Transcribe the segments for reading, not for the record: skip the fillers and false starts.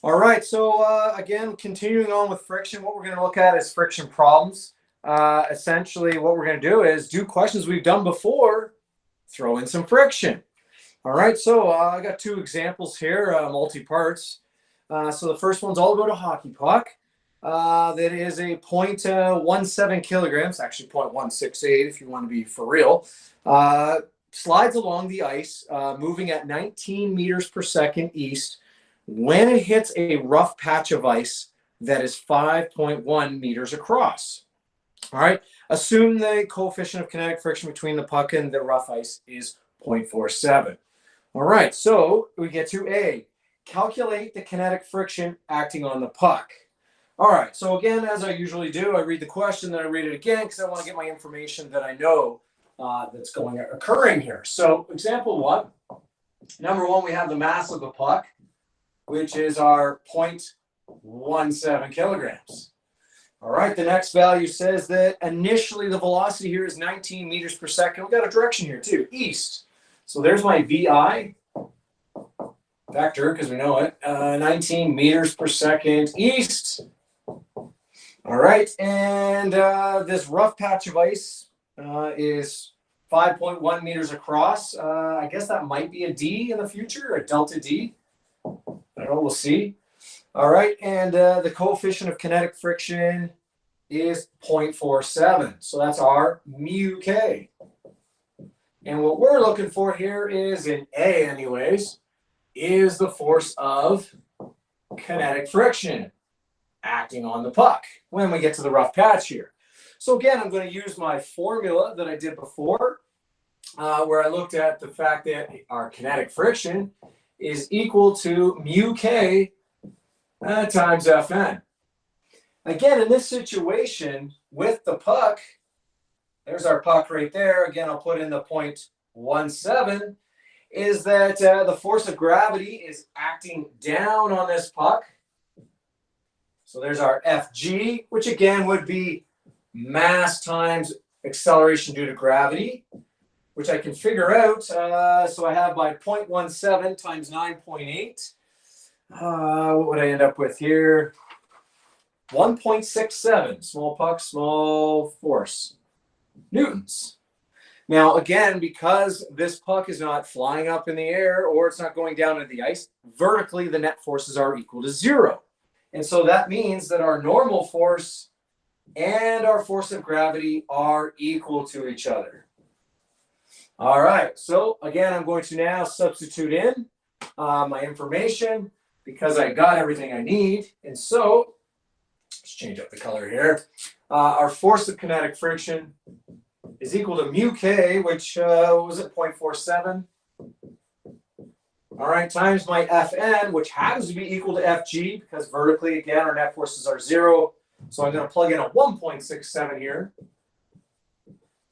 All right, so again, continuing on with friction, what we're going to look at is friction problems. Essentially, what we're going to do is do questions we've done before, throw in some friction. All right, so I got two examples here, multi-parts. So the first one's all about a hockey puck. That is a 0.17 kilograms, actually 0.168 if you want to be for real. Slides along the ice, moving at 19 meters per second east when it hits a rough patch of ice that is 5.1 meters across. All right, assume the coefficient of kinetic friction between the puck and the rough ice is 0.47. All right, so we get to A. Calculate the kinetic friction acting on the puck. All right, so again, as I usually do, I read the question, then I read it again because I want to get my information that I know that's occurring here. So example one, number one, we have the mass of the puck, which is our 0.17 kilograms. All right, the next value says that initially the velocity here is 19 meters per second. We've got a direction here too, east. So there's my VI vector, because we know it, 19 meters per second east. All right, and this rough patch of ice is 5.1 meters across. I guess that might be a D in the future, a delta D. I don't know, we'll see. All right, and the coefficient of kinetic friction is 0.47. So that's our mu K. And what we're looking for here is, in A anyways, is the force of kinetic friction acting on the puck when we get to the rough patch here. So again, I'm going to use my formula that I did before, where I looked at the fact that our kinetic friction is equal to mu K times Fn. Again, in this situation with the puck, there's our puck right there. Again, I'll put in the 0.17, is that the force of gravity is acting down on this puck. So there's our Fg, which again would be mass times acceleration due to gravity, which I can figure out. So I have my 0.17 times 9.8. What would I end up with here? 1.67, small puck, small force, newtons. Now, again, because this puck is not flying up in the air or it's not going down into the ice, vertically the net forces are equal to 0. And so that means that our normal force and our force of gravity are equal to each other. All right, so again, I'm going to now substitute in my information because I got everything I need. And so, let's change up the color here. Our force of kinetic friction is equal to mu K, which was at 0.47. All right, times my Fn, which happens to be equal to Fg, because vertically, again, our net forces are 0. So I'm going to plug in a 1.67 here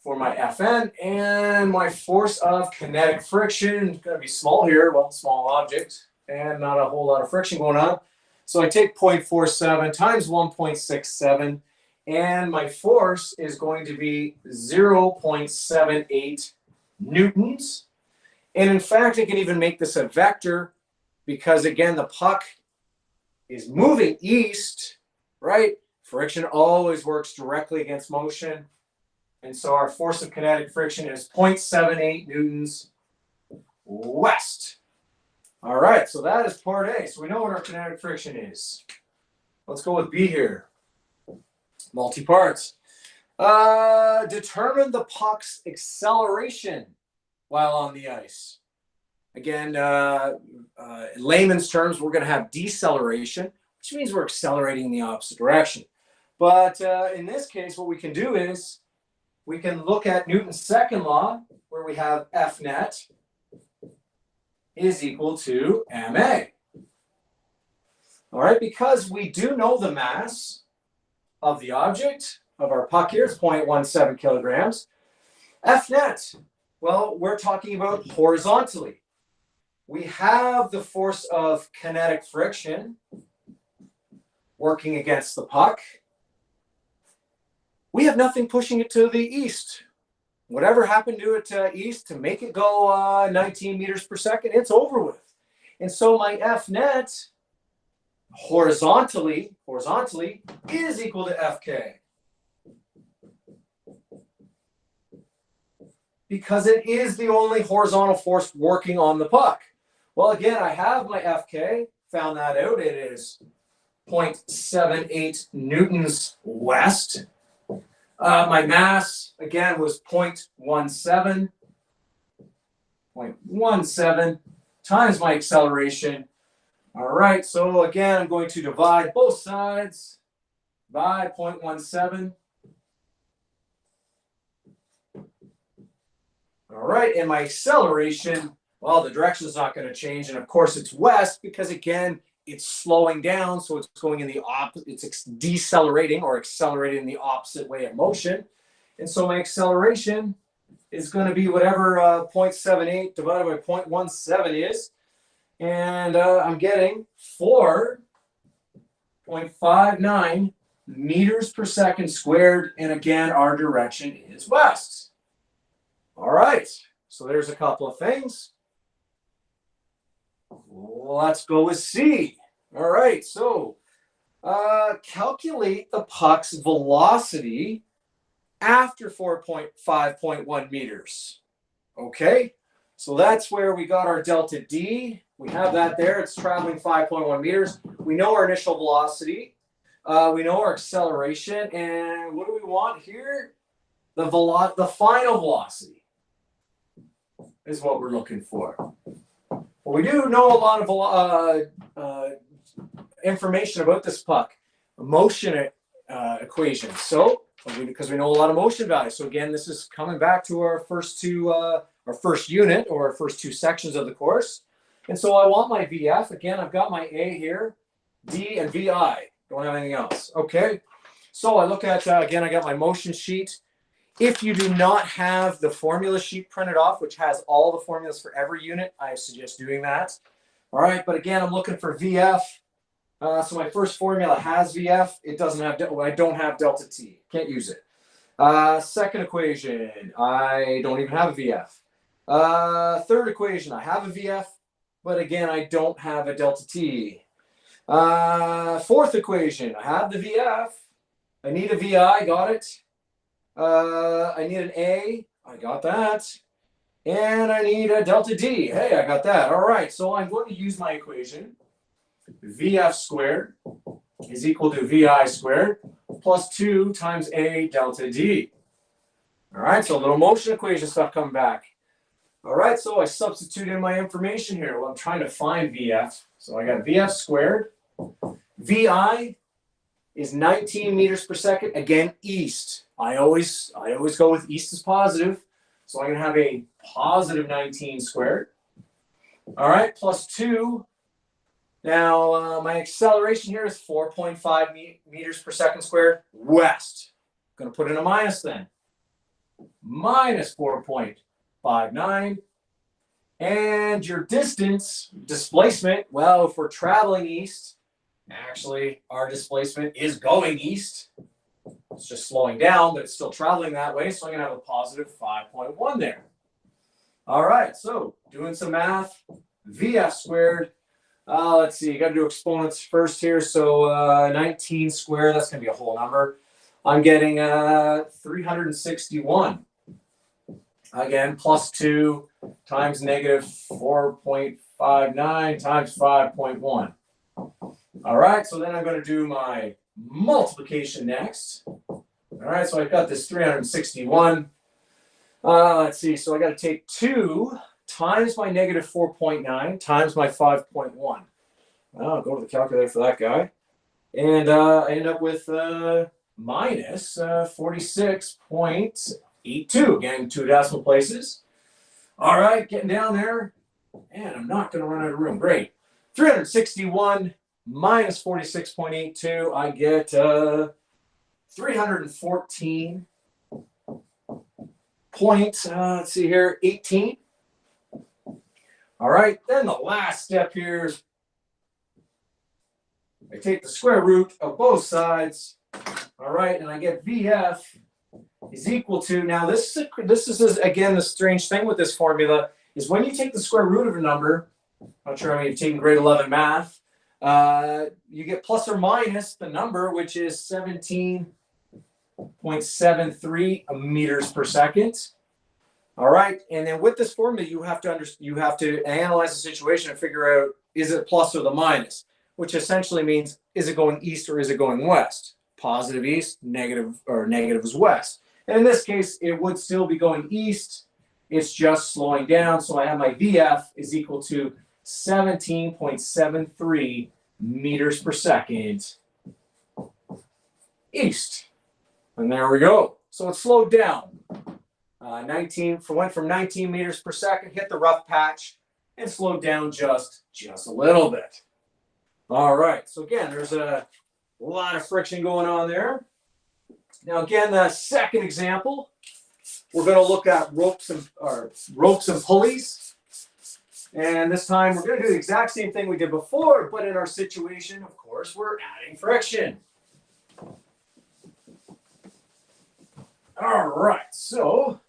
for my Fn, and my force of kinetic friction is going to be small here, well, small object, and not a whole lot of friction going on. So I take 0.47 times 1.67, and my force is going to be 0.78 newtons. And in fact, I can even make this a vector because, again, the puck is moving east, right? Friction always works directly against motion. And so our force of kinetic friction is 0.78 newtons west. All right, so that is part A. So we know what our kinetic friction is. Let's go with B here. Multi-parts. Determine the puck's acceleration while on the ice. Again, in layman's terms, we're going to have deceleration, which means we're accelerating in the opposite direction. But in this case, what we can do is we can look at Newton's second law, where we have F net is equal to ma. All right, because we do know the mass of the object, of our puck here, is 0.17 kilograms. F net, well, we're talking about horizontally. We have the force of kinetic friction working against the puck. We have nothing pushing it to the east. Whatever happened to it east to make it go 19 meters per second, it's over with. And so my F net, horizontally is equal to Fk. Because it is the only horizontal force working on the puck. Well, again, I have my Fk, found that out. It is 0.78 newtons west. My mass, again, was 0.17 times my acceleration. All right, so again, I'm going to divide both sides by 0.17. All right, and my acceleration, well, the direction is not going to change. And of course, it's west because, again, it's slowing down. So it's going in the opposite, it's decelerating or accelerating in the opposite way of motion. And so my acceleration is going to be whatever 0.78 divided by 0.17 is. And I'm getting 4.59 meters per second squared. And again, our direction is west. All right, so there's a couple of things. Let's go with C. All right, so calculate the puck's velocity after 5.1 meters. Okay, so that's where we got our delta D. We have that there. It's traveling 5.1 meters. We know our initial velocity. We know our acceleration. And what do we want here? The final velocity is what we're looking for. Well, we do know a lot of information about this puck, motion equations. So, because we know a lot of motion values. So again, this is coming back to our first unit or our first two sections of the course. And so I want my VF. Again, I've got my A here, D, and VI. Don't have anything else. Okay. So I look at, again, I got my motion sheet. If you do not have the formula sheet printed off, which has all the formulas for every unit, I suggest doing that. All right, but again, I'm looking for VF. So my first formula has VF. It doesn't have, I don't have delta T. Can't use it. Second equation, I don't even have a VF. Third equation, I have a VF, but again, I don't have a delta T. Fourth equation, I have the VF. I need a VI, got it. I need an A, I got that. And I need a delta D. Hey, I got that. All right, so I'm going to use my equation. VF squared is equal to VI squared plus 2 times A delta D. All right, so a little motion equation stuff coming back. All right, so I substitute in my information here. Well, I'm trying to find VF. So I got VF squared. VI is 19 meters per second. Again, east. I always go with east as positive. So I'm going to have a positive 19 squared. All right, plus 2. Now, my acceleration here is 4.5 meters per second squared west. I'm going to put in a minus then. Minus 4.59. And your distance, displacement, well, if we're traveling east, actually, our displacement is going east. It's just slowing down, but it's still traveling that way. So I'm going to have a positive 5.1 there. All right, so doing some math, VF squared. Let's see, you got to do exponents first here. So 19 squared, that's going to be a whole number. I'm getting 361. Again, plus 2 times negative 4.59 times 5.1. All right, so then I'm going to do my multiplication next. All right, so I've got this 361. Let's see, so I got to take 2 times my negative 4.9 times my 5.1. Well, I'll go to the calculator for that guy. And I end up with minus 46.82. Again, 2 decimal places. All right, getting down there. And I'm not going to run out of room. Great. 361 minus 46.82. I get 314. Let's see here, 18. All right, then the last step here is I take the square root of both sides. All right, and I get VF is equal to, now this is again the strange thing with this formula is when you take the square root of a number, I'm not sure how many you've taken grade 11 math, You get plus or minus the number, which is 17.73 meters per second. All right, and then with this formula, you have to analyze the situation and figure out, is it plus or the minus, which essentially means, is it going east or is it going west? Positive east, negative is west. And in this case, it would still be going east. It's just slowing down. So I have my VF is equal to 17.73 meters per second east. And there we go. So it slowed down. Went from 19 meters per second, hit the rough patch, and slowed down just a little bit. All right. So again, there's a lot of friction going on there. Now again, the second example, we're going to look at ropes and pulleys. And this time we're going to do the exact same thing we did before, but in our situation, of course, we're adding friction. All right, so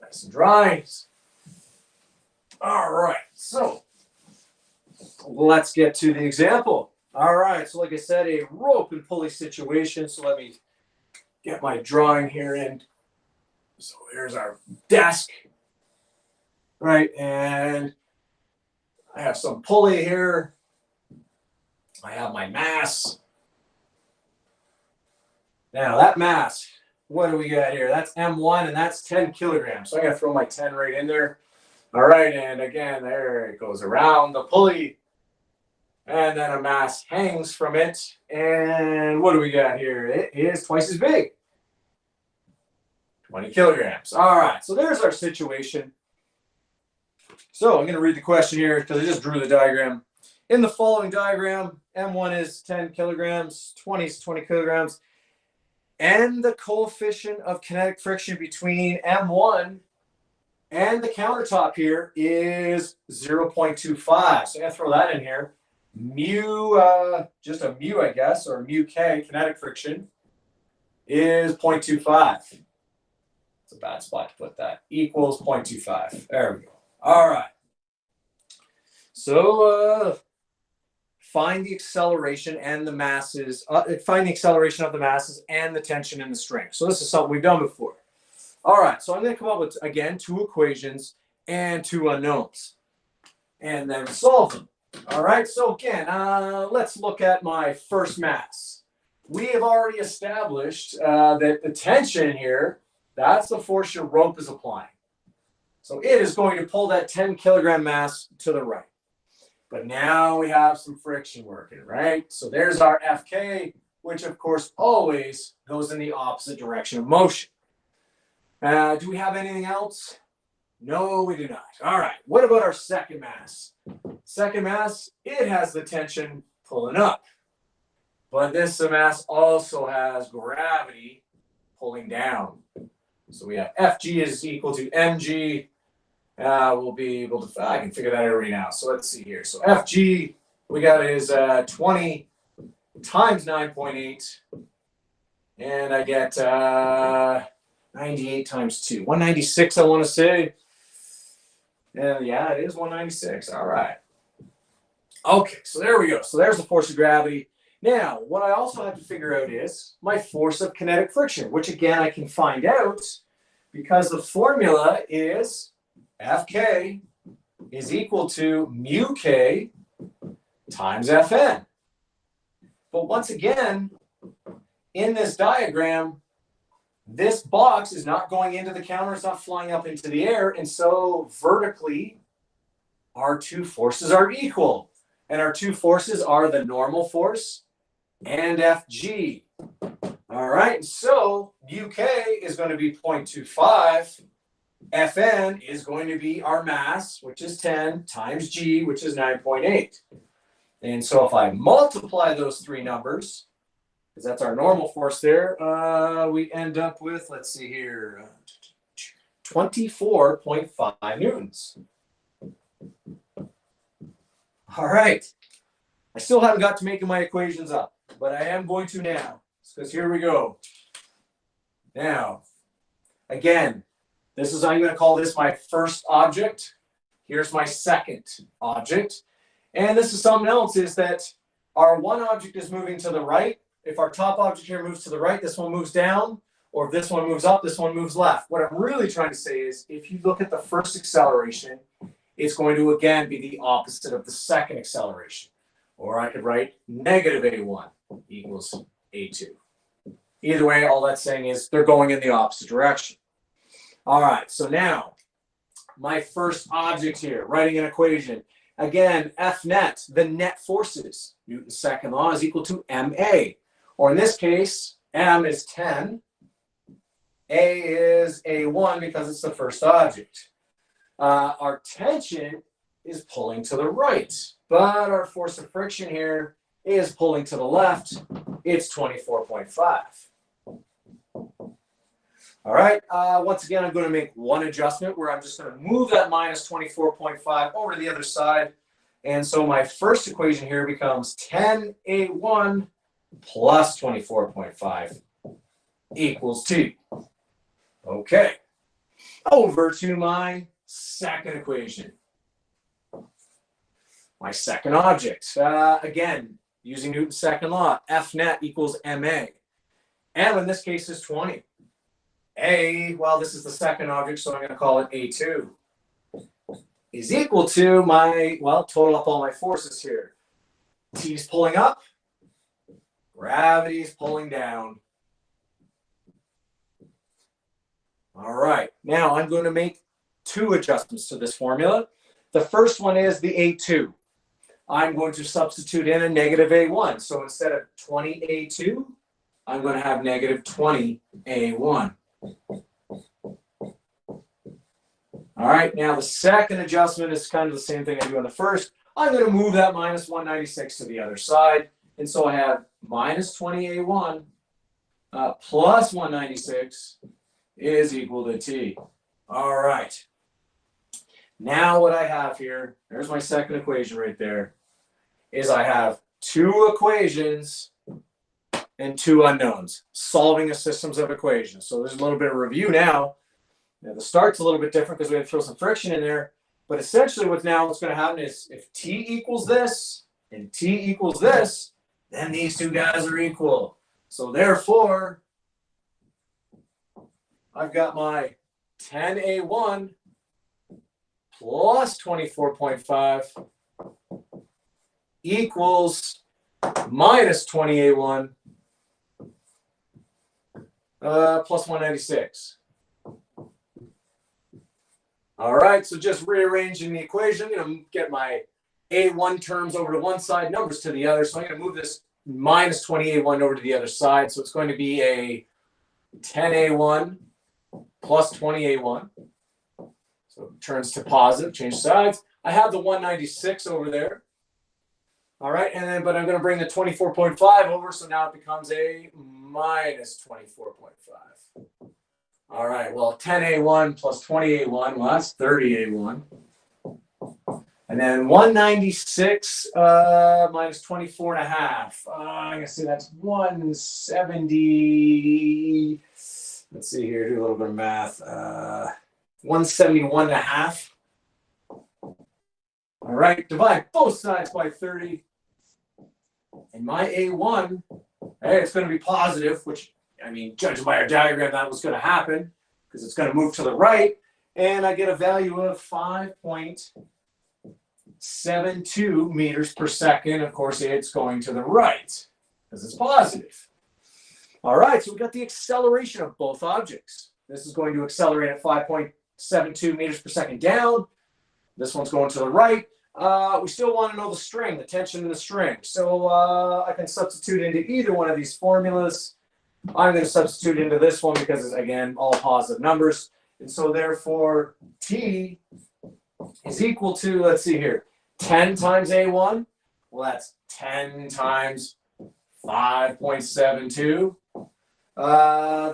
nice and dry. All right, so let's get to the example. All right, so like I said, a rope and pulley situation. So let me get my drawing here in. So here's our desk, right? And I have some pulley here. I have my mass. Now that mass, what do we got here? That's M1 and that's 10 kilograms. So I gotta throw my 10 right in there. All right, and again, there it goes around the pulley. And then a mass hangs from it. And what do we got here? It is twice as big. 20 kilograms. All right, so there's our situation. So I'm going to read the question here because I just drew the diagram. In the following diagram, M1 is 10 kilograms, 20 is 20 kilograms, and the coefficient of kinetic friction between M1 and the countertop here is 0.25. So I'm going to throw that in here. Mu, just a mu, I guess, or mu K, kinetic friction, is 0.25. It's a bad spot to put that. Equals 0.25. There we go. All right. So find the acceleration and the masses. Find the acceleration of the masses and the tension in the string. So this is something we've done before. All right. So I'm going to come up with, again, 2 equations and 2 unknowns, and then solve them. All right. So again, let's look at my first mass. We have already established that the tension here, that's the force your rope is applying. So it is going to pull that 10 kilogram mass to the right. But now we have some friction working, right? So there's our FK, which of course always goes in the opposite direction of motion. Do we have anything else? No, we do not. All right, what about our second mass? Second mass, it has the tension pulling up. But this mass also has gravity pulling down. So we have Fg is equal to mg. We'll be able to, I can figure that out right now. So let's see here. So Fg, we got is 20 times 9.8. And I get 98 times 2. 196, I want to say. And yeah, it is 196. All right. Okay, so there we go. So there's the force of gravity. Now, what I also have to figure out is my force of kinetic friction, which again I can find out because the formula is Fk is equal to mu k times Fn. But once again, in this diagram, this box is not going into the counter, it's not flying up into the air, and so vertically, our 2 forces are equal. And our 2 forces are the normal force and Fg. All right, so mu k is going to be 0.25. Fn is going to be our mass, which is 10, times g, which is 9.8. And so if I multiply those 3 numbers, because that's our normal force there, we end up with, let's see here, 24.5 newtons. All right. I still haven't got to making my equations up, but I am going to now, because here we go. Now, again, I'm going to call this my first object. Here's my second object. And this is something else, is that our one object is moving to the right. If our top object here moves to the right, this one moves down. Or if this one moves up, this one moves left. What I'm really trying to say is, if you look at the first acceleration, it's going to again be the opposite of the second acceleration. Or I could write negative a1 equals a2. Either way, all that's saying is they're going in the opposite direction. All right, so now my first object here, writing an equation. Again, F net, the net forces, Newton's second law, is equal to ma. Or in this case, m is 10. A is A1 because it's the first object. Our tension is pulling to the right, but our force of friction here is pulling to the left. It's 24.5. All right, once again, I'm going to make one adjustment where I'm just going to move that minus 24.5 over to the other side. And so my first equation here becomes 10A1 plus 24.5 equals 2. Okay, over to my second equation. My second object, again, using Newton's second law, F net equals ma. M in this case is 20. A, well, this is the second object, so I'm going to call it A2, is equal to my, well, total up all my forces here. T's pulling up, gravity's pulling down. All right, now I'm going to make two adjustments to this formula. The first one is the A2. I'm going to substitute in a negative A1. So instead of 20A2, I'm going to have negative 20A1. All right, now the second adjustment is kind of the same thing I do on the first. I'm going to move that minus 196 to the other side. And so I have minus 20A1 plus 196 is equal to T. All right. Now what I have here, there's my second equation right there, is I have two equations and two unknowns, solving a systems of equations. So there's a little bit of review now. Now the start's a little bit different because we had to throw some friction in there. But essentially what's going to happen is if T equals this and T equals this, then these two guys are equal. So therefore, I've got my 10A1 plus 24.5 equals minus 20A1 plus 196. All right, so just rearranging the equation, I'm going to get my A1 terms over to one side, numbers to the other. So I'm going to move this minus 20A1 over to the other side. So it's going to be a 10A1 plus 20A1. So it turns to positive, change sides. I have the 196 over there. All right, and then, but I'm going to bring the 24.5 over, so now it becomes a minus 24.5. All right, well, 10A1 plus 20A1, well, that's 30A1. And then 196 minus 24.5. I'm going to say that's 170. Let's see here, do a little bit of math. 171.5. All right, divide both sides by 30. And my A1, hey, it's going to be positive, which, I mean, judging by our diagram, that was going to happen because it's going to move to the right. And I get a value of 5.72 meters per second. Of course, it's going to the right because it's positive. All right, so we've got the acceleration of both objects. This is going to accelerate at 5.72 meters per second down. This one's going to the right. We still want to know the string, the tension in the string. So I can substitute into either one of these formulas. I'm going to substitute into this one because it's, again, all positive numbers. And so therefore, T is equal to, let's see here, 10 times A1. Well, that's 10 times 5.72.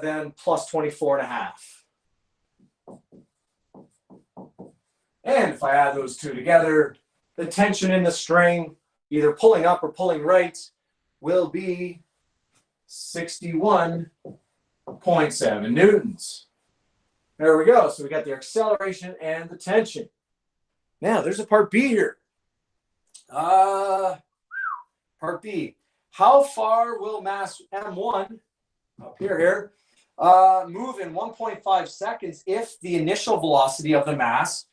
Then plus 24.5. And if I add those two together, the tension in the string, either pulling up or pulling right, will be 61.7 newtons. There we go. So we got the acceleration and the tension. Now there's a part B here. Part B. How far will mass M1 up here move in 1.5 seconds if the initial velocity of the mass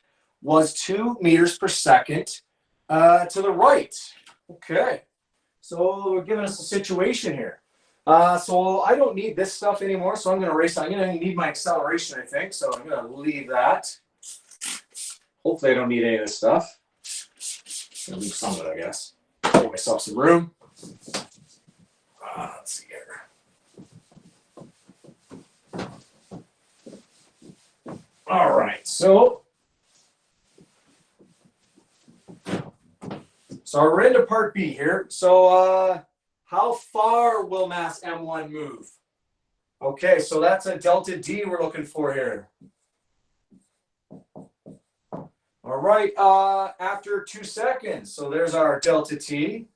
was 2 meters per second to the right? Okay. So we're giving us a situation here. So I don't need this stuff anymore, so I'm going to erase. I'm going to need my acceleration, I think, so I'm going to leave that. Hopefully I don't need any of this stuff. I'm going to leave some of it, I guess. Give myself some room. Let's see here. All right, so we're into part B here. So how far will mass M1 move? Okay, so that's a delta D we're looking for here. All right, after 2 seconds, so there's our delta T,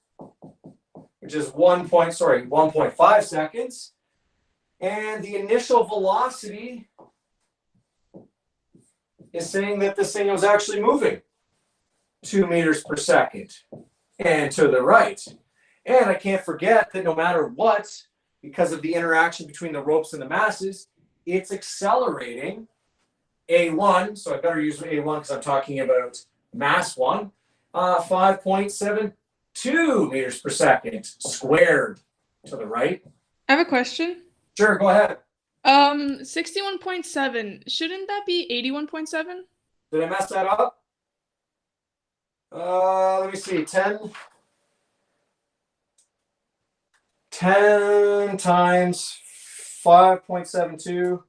which is 1.5 seconds. And the initial velocity is saying that this thing was actually moving 2 meters per second and to the right. And I can't forget that no matter what, because of the interaction between the ropes and the masses, it's accelerating A1. So I better use A1 because I'm talking about mass 1, 5.72 meters per second squared to the right. I have a question. Sure, go ahead. 61.7. Shouldn't that be 81.7? Did I mess that up? Let me see. 10 times 5.72.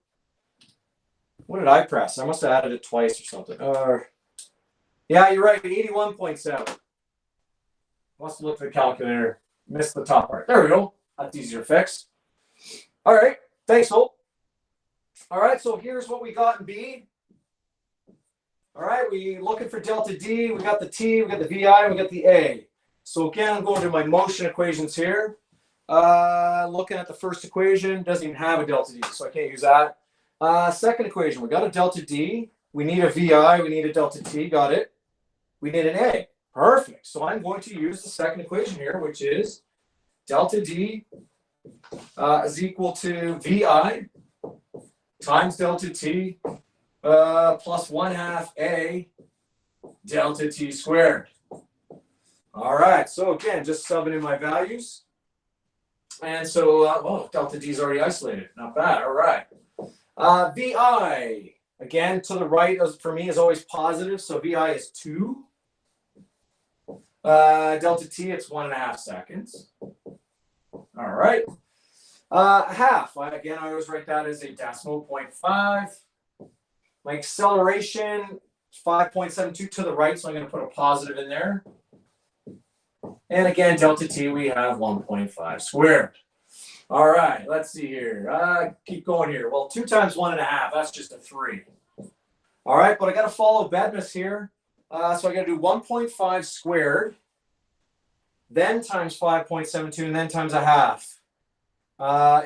What did I press? I must have added it twice or something. Yeah, you're right. 81.7. Must have looked at the calculator. Missed the top part. There we go. That's easier to fix. All right. Thanks, Hope. All right. So here's what we got in B. All right. We looking for delta D. We got the T. We got the VI. We got the A. So again, I'm going to my motion equations here. Looking at the first equation, doesn't even have a delta D, so I can't use that. Second equation, we got a delta D. We need a VI. We need a delta T. Got it. We need an A. Perfect. So I'm going to use the second equation here, which is delta D is equal to VI times delta T plus 1/2 A delta T squared. All right. So again, just subbing in my values. And so, delta D is already isolated. Not bad. All right. VI, again, to the right for me is always positive. So VI is 2. Delta T, it's 1.5 seconds. All right. Half. Again, I always write that as a decimal 0.5. My acceleration, 5.72 to the right. So I'm going to put a positive in there. And again, delta T, we have 1.5 squared. All right, let's see here. Keep going here. Well, 2 times 1.5, that's just a 3. All right, but I got to follow Bedmus here. So I got to do 1.5 squared, then times 5.72, and then times 1/2.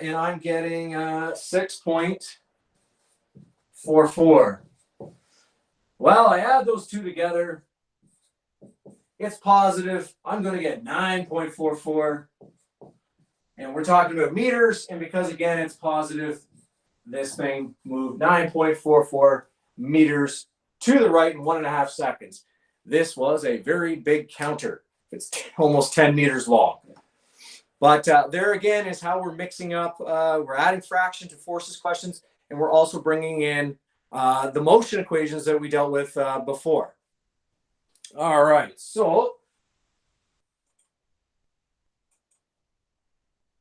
And I'm getting 6.44. Well, I add those two together. It's positive. I'm going to get 9.44. And we're talking about meters. And because, again, it's positive, this thing moved 9.44 meters to the right in 1.5 seconds. This was a very big counter. It's almost 10 meters long. But there again is how we're mixing up. We're adding fraction to forces questions. And we're also bringing in the motion equations that we dealt with before. All right, so